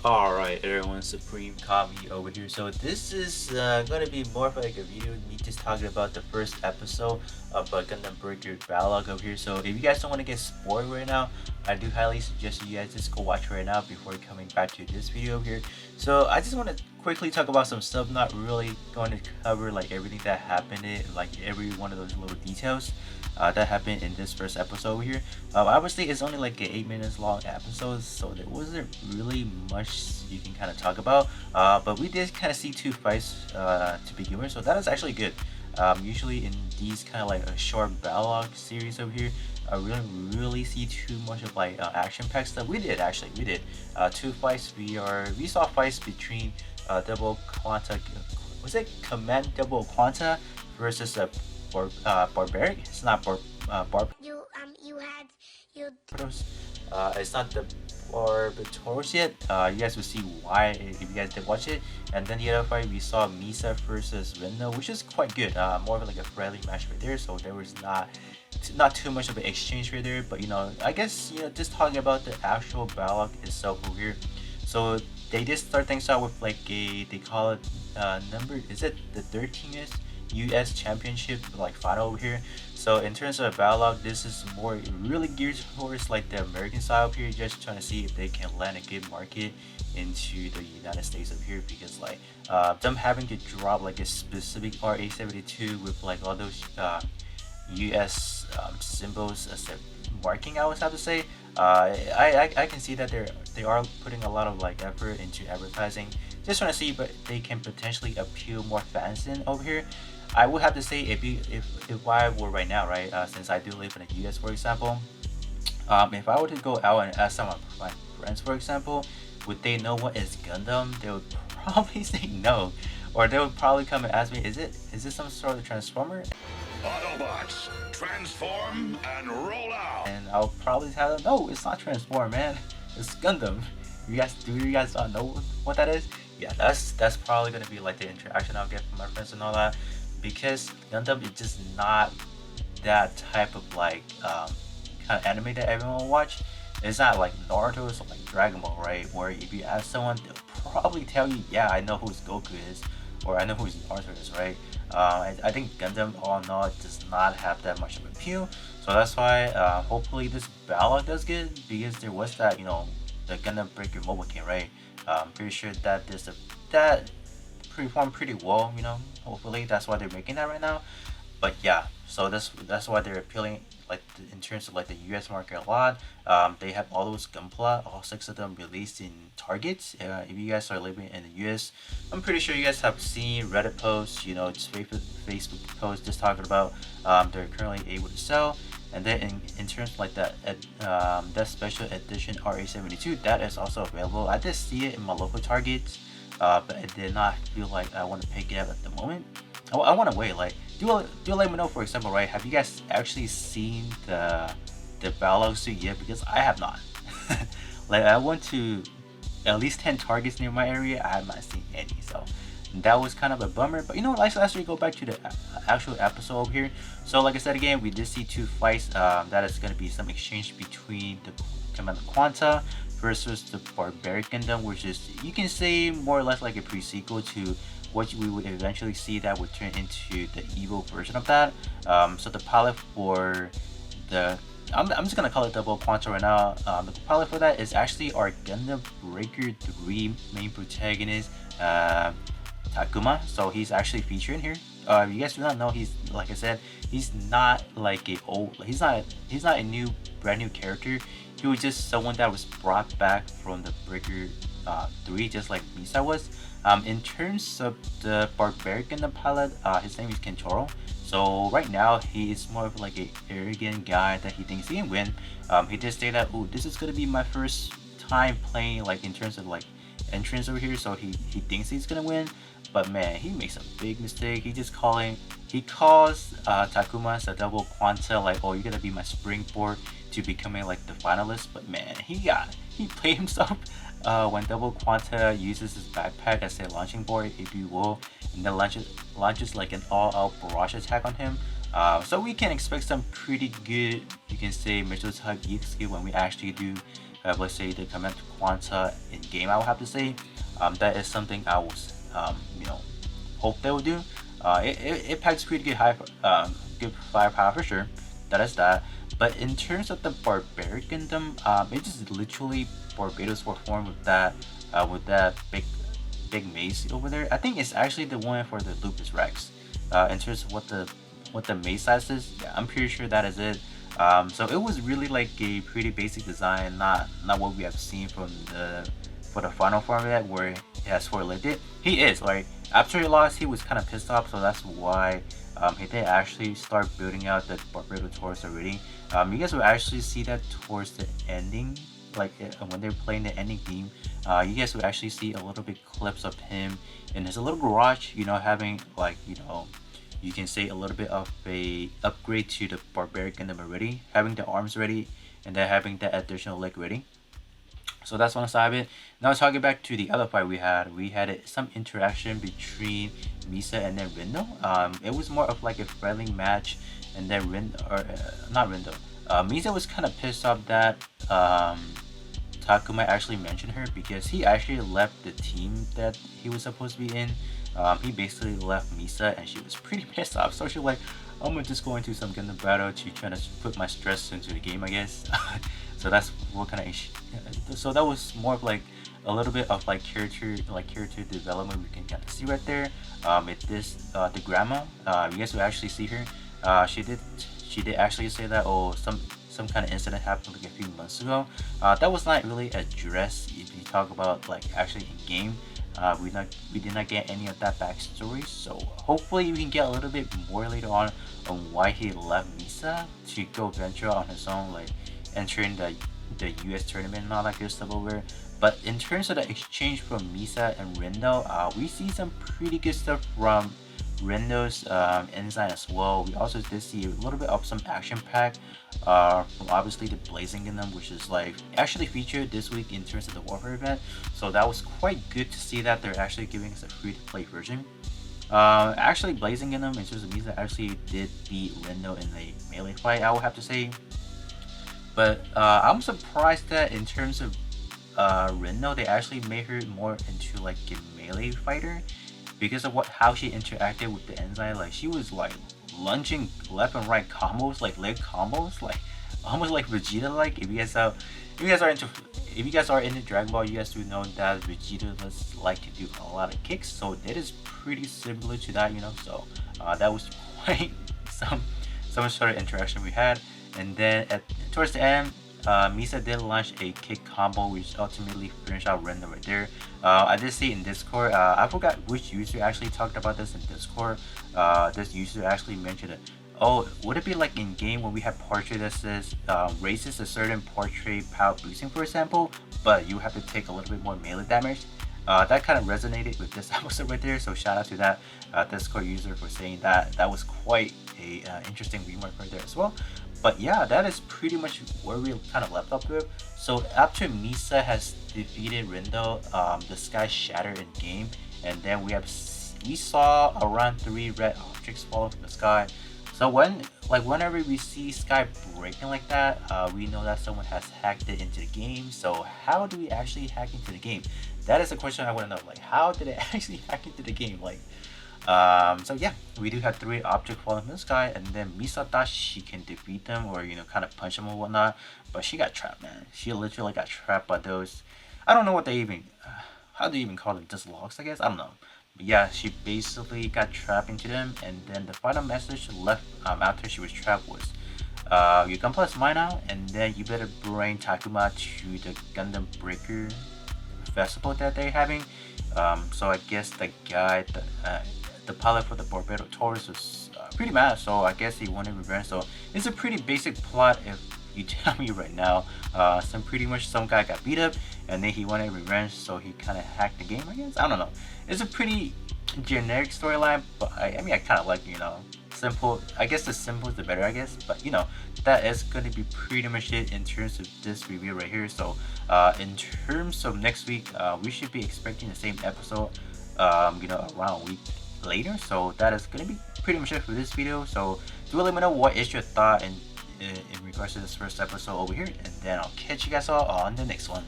Alright everyone, Supreme Kami over here. So this is gonna be more of like a video me just talking about the first episode of Gundam Breaker Battlogue over here. So if you guys don't want to get spoiled right now, I do highly suggest you guys just go watch right now before coming back to this video over here. So I just want to quickly talk about some stuff, not really going to cover like everything that happened, like every one of those little details that happened in this first episode over here. Obviously it's only like an 8 minutes long episode, so there wasn't really much you can kind of talk about, but we did kind of see two fights to begin with, so that is actually good. Usually in these kind of like a short Battlogue series over here, we don't really see too much of like action packed stuff. We did two fights. We saw fights between double quanta, was it command double quanta versus a barbaric. It's not you had you. It's not the Barbatos yet. You guys will see why if you guys did watch it. And then the other fight we saw Misa versus Reno, which is quite good. More of like a friendly match right there. So there was not too much of an exchange right there. But I guess just talking about the actual Battlogue itself over here. So they did start things out with like they call it number. Is it the 13th US Championship like final over here? So in terms of Battlogue, this is more really geared towards like the American side up here, just trying to see if they can land a good market into the United States up here, because like them having to drop like a specific RA72 with like all those US symbols as a marking, I would have to say. I can see that they are putting a lot of like effort into advertising, just want to see if they can potentially appeal more fans in over here. I would have to say if I were right now, right, since I do live in the US, for example, if I were to go out and ask some of my friends, for example, would they know what is Gundam? They would probably say no, or they would probably come and ask me, is this some sort of transformer? Autobots, transform and roll out. And I'll probably tell them, no, it's not transform, man. It's Gundam. You guys not know what that is? Yeah, that's probably gonna be like the interaction I'll get from my friends and all that, because Gundam is just not that type of like kind of anime that everyone will watch. It's not like Naruto or like Dragon Ball, right? Where if you ask someone, they'll probably tell you, yeah, I know who Goku is, or I know who Naruto is, right? I think Gundam all in all does not have that much of appeal, so that's why hopefully this Battlogue does good, because there was that the Gundam Breaker mobile game, right? Pretty sure that that performed pretty well, hopefully that's why they're making that right now. But yeah, so that's why they're appealing like in terms of like the US market a lot. They have all those Gunpla, all 6 of them released in Targets. If you guys are living in the US, I'm pretty sure you guys have seen Reddit posts, just Facebook posts just talking about they're currently able to sell. And then in terms of like that special edition RA72, that is also available. I did see it in my local Targets, but I did not feel like I want to pick it up at the moment. I want to wait. Like, do let me know, for example, right? Have you guys actually seen the Battlogue suit yet? Because I have not. Like, I went to at least 10 Targets near my area. I have not seen any, so that was kind of a bummer. But let's actually go back to the actual episode over here. So like I said again, we did see two fights. That is going to be some exchange between the Commander Quanta versus the Barbaric Gundam, which is, you can say, more or less like a pre-sequel to what we would eventually see that would turn into the evil version of that. So the pilot for the I'm just gonna call it double quanta right now. The pilot for that is actually our Gundam Breaker 3 main protagonist, Takuma. So he's actually featured in here. You guys do not know, he's, like I said, he's not like he's not a brand new character. He was just someone that was brought back from the Breaker 3, just like Misa was. In terms of the Barbaric Gundam pilot, his name is Kentaro. So right now he is more of like a arrogant guy that he thinks he can win. He did say that, oh, this is gonna be my first time playing like in terms of like entrance over here, so he thinks he's gonna win. But man, he makes a big mistake. He calls Takuma a double quanta, like, oh, you're gonna be my springboard to becoming like the finalist. But man, he played himself when double quanta uses his backpack as a launching board, if you will, and then launches like an all-out barrage attack on him. So we can expect some pretty good, you can say, Mitchell's Hug skill when we actually do let's say they command Quanta in game, I would have to say. That is something I was hope they will do. It packs pretty good good firepower for sure. That is that. But in terms of the barbaric Gundam, it is literally Barbados were formed with that big mace over there. I think it's actually the one for the Lupus Rex. In terms of what the mace size is, yeah, I'm pretty sure that is it. So it was really like a pretty basic design, not what we have seen for the final format where he has 4 lifted. He is like after he lost, he was kind of pissed off, so that's why he did actually start building out the Barbados Taurus already. You guys will actually see that towards the ending, like when they're playing the ending theme. You guys will actually see a little bit clips of him in his little garage, having like you can say a little bit of a upgrade to the barbaric Gundam already, having the arms ready and then having the additional leg ready. So that's one side of it. Now talking back to the other fight we had some interaction between Misa and then Rindo. It was more of like a friendly match, and then not Rindo. Misa was kind of pissed off that Takuma actually mentioned her because he actually left the team that he was supposed to be in. He basically left Misa and she was pretty pissed off. So she's like, I'm gonna just go into some Gundam battle to try to put my stress into the game, I guess. So that's what kind of so that was more of like a little bit of like character development we can kind of see right there. The grandma, you guys will actually see her. She did actually say that some kind of incident happened like a few months ago. That was not really addressed if you talk about like actually in game. We did not get any of that backstory, so hopefully we can get a little bit more later on why he left Misa to go venture on his own, like entering the US tournament and all that good stuff over. But in terms of the exchange from Misa and Rindo, we see some pretty good stuff from Rendo's ensign as well. We also did see a little bit of some action pack from obviously the Blazing Gundam, which is like actually featured this week in terms of the Warfare event. So that was quite good to see that they're actually giving us a free-to-play version. Actually, Blazing Gundam in terms of Misa actually did beat Rindo in the melee fight, I would have to say. But I'm surprised that in terms of Rindo, they actually made her more into like a melee fighter, because of how she interacted with the enzyme. Like she was like lunging left and right combos, like leg combos, like almost like Vegeta. Like if you guys are into Dragon Ball, you guys do know that Vegeta does like to do a lot of kicks. So that is pretty similar to that, So that was quite some sort of interaction we had. And then towards the end, Misa did launch a kick combo which ultimately finished out Rindo right there. I did see in Discord, I forgot which user actually talked about this in Discord. This user actually mentioned it. Oh, would it be like in game when we have portrait that says raises a certain portrait power boosting, for example, but you have to take a little bit more melee damage? That kind of resonated with this episode right there, so shout out to that Discord user for saying that. That was quite a interesting remark right there as well. But yeah, that is pretty much where we kind of left up with. So after Misa has defeated Rindo, the sky shattered in game, and then we saw around 3 red objects fall from the sky. So whenever we see sky breaking like that, we know that someone has hacked it into the game. So how do we actually hack into the game? That is a question I want to know. Like, how did it actually hack into the game? Like, so yeah, we do have 3 objects falling from the sky, and then Misa thought she can defeat them or kind of punch them or whatnot, but she got trapped, man. She literally got trapped by those. I don't know what they even, how do you even call them? Just logs, I guess. I don't know. But yeah, she basically got trapped into them, and then the final message left after she was trapped was, you can plus mine now, and then you better bring Takuma to the Gundam Breaker festival that they're having. So I guess the guy, the pilot for the Barbados Taurus was pretty mad, so I guess he wanted revenge. So it's a pretty basic plot if you tell me right now. Some guy got beat up and then he wanted revenge, so he kind of hacked the game, I guess. I don't know. It's a pretty generic storyline, but I kind of like, simple. I guess the simple is the better, I guess. But that is going to be pretty much it in terms of this review right here. So in terms of next week, we should be expecting the same episode around a week later. So that is going to be pretty much it for this video. So do let me know what is your thought and in regards to this first episode over here, and then I'll catch you guys all on the next one.